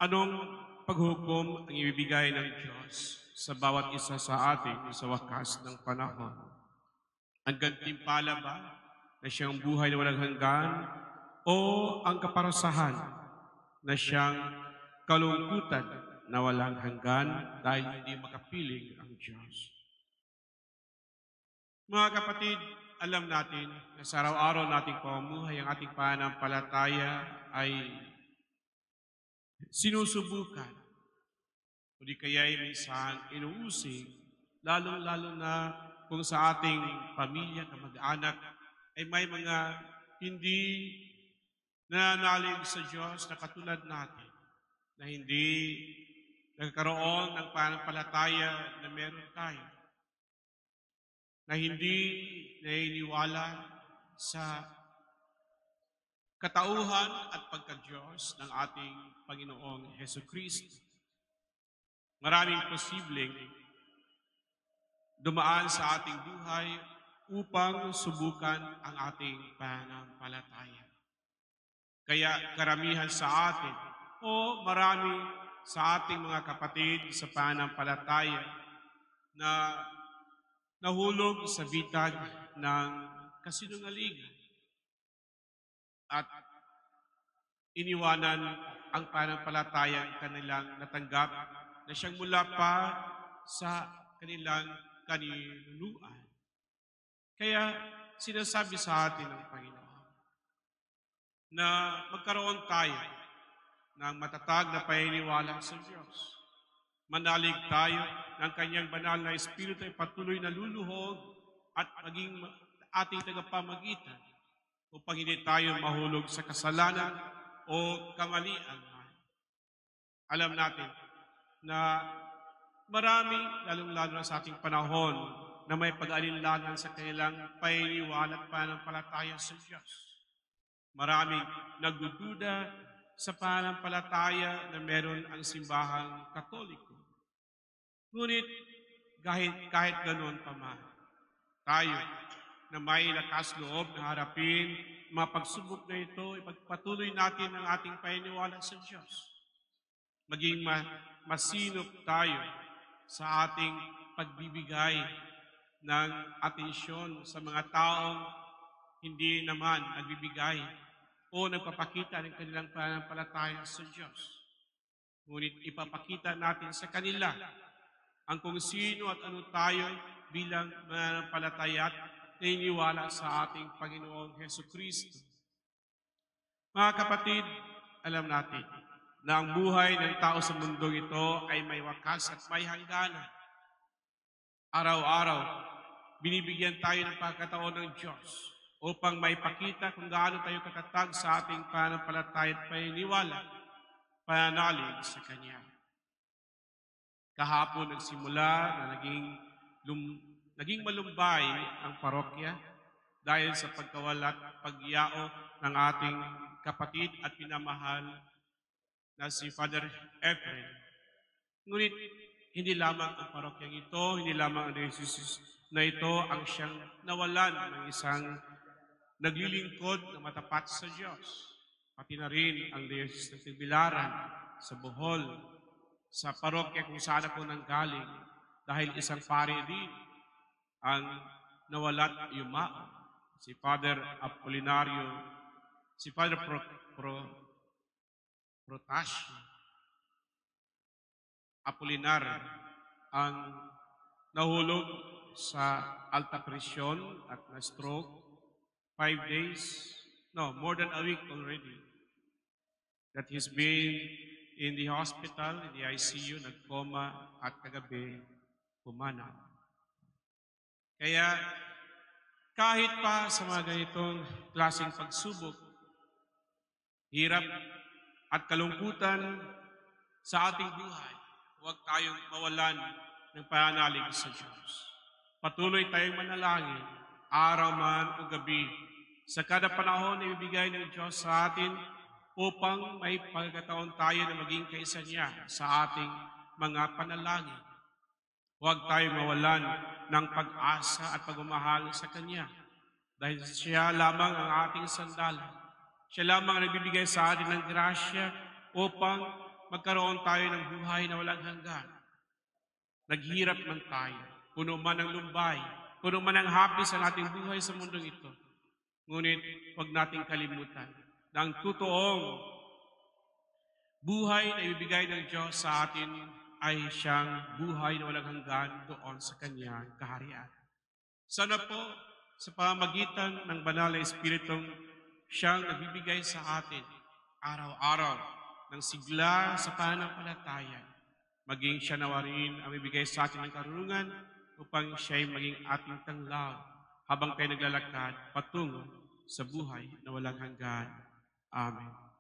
Anong paghukom ang ibibigay ng Diyos sa bawat isa sa atin sa wakas ng panahon? Ang gantimpala ba na siyang buhay na walang hanggan o ang kaparasahan na siyang kalungkutan na walang hanggan dahil hindi makapiling ang Diyos? Mga kapatid, alam natin na sa araw-araw nating pamumuhay ang ating pananampalataya ay sinusubukan o di kaya'y minsan inuusig, lalong-lalo na kung sa ating pamilya, kamag-anak, ay may mga hindi nananalig sa Diyos na katulad natin, na hindi nagkaroon ng pananampalataya na meron tayo, na hindi naniniwala sa katauhan at pagka-Diyos ng ating Panginoong Heso Kristo. Maraming posibleng dumaan sa ating buhay upang subukan ang ating pananampalataya. Kaya karamihan sa atin o marami sa ating mga kapatid sa pananampalataya na nahulog sa bitag ng kasinungalingan at iniwanan ang pananampalatayang kanilang natanggap na siyang mula pa sa kanilang kaninunuan. Kaya sinasabi sa atin ng Panginoon na magkaroon tayo ng matatag na paniniwala sa Diyos. Manalig tayo ng Kanyang banal na Espiritu ay patuloy na luluhog at maging ating tagapamagitan upang hindi tayo mahulog sa kasalanan o kamalian. Alam natin na marami, lalong-lalo na sa ating panahon, na may pag-alinlangan sa kanilang paniniwala at pananampalataya sa Diyos. Maraming nagdududa sa pananampalataya na meron ang simbahang Katoliko. Ngunit kahit ganoon pa man, tayo na may lakas loob na harapin mga pagsubok na ito, ipagpatuloy natin ang ating paniniwala sa Diyos. Maging masinop tayo sa ating pagbibigay ng atensyon sa mga taong hindi naman nagbibigay o nagpapakita ng kanilang pananampalataya sa Diyos. Ngunit ipapakita natin sa kanila ang kung sino at ano tayo bilang mananampalataya at naniniwala sa ating Panginoong Heso Kristo. Mga kapatid, alam natin na ang buhay ng tao sa mundong ito ay may wakas at may hangganan. Araw-araw, binibigyan tayo ng pagkataon ng Diyos upang maipakita kung gaano tayo katatag sa ating pananampalataya at paniniwala, pananalig sa Kanya. Kahapon nagsimula na naging malumbay ang parokya dahil sa pagkawalat pagyao ng ating kapatid at pinamahal na si Father Efren. Ngunit hindi lamang ang parokyang ito, hindi lamang ang diocese na ito ang siyang nawalan ng isang naglilingkod na matapat sa Diyos. Pati na rin ang diocese ng Tagbilaran sa Bohol, sa parokya kung saan ako nanggaling, dahil isang pari din ang nawalat yumao, si Father Apolinario, si Father Protasio Apolinar ang nahulog sa alta presyon at na-stroke 5 days, more than a week already, that he's been in the hospital, in the ICU, nagkoma at kagabi pumanaw. Kaya kahit pa sa mga ganitong klaseng pagsubok, hirap at kalungkutan sa ating buhay, huwag tayong mawalan ng pananalig sa Diyos. Patuloy tayong manalangin, araw man o gabi, sa kada panahon na ibigay ng Diyos sa atin upang may pagkataon tayo na maging kaisa niya sa ating mga panalangin. Huwag tayong mawalan ng pag-asa at pagmamahal sa Kanya dahil siya lamang ang ating sandalan. Siya lamang ang nagbibigay sa atin ng grasya upang magkaroon tayo ng buhay na walang hanggan. Naghirap man tayo, puno man ng lumbay, puno man ng hapis ang ating buhay sa mundong ito. Ngunit huwag nating kalimutan na ang totoong buhay na ibibigay ng Diyos sa atin ay siyang buhay na walang hanggan doon sa Kanyang kaharian. Sana po sa pamamagitan ng banal na Espiritong siyang nagbibigay sa atin araw-araw ng sigla sa pananampalataya, maging siya nawa rin ang ibigay sa atin ng karunungan upang siya'y maging ating tanglaw habang tayo naglalakad patungo sa buhay na walang hanggan. Amen.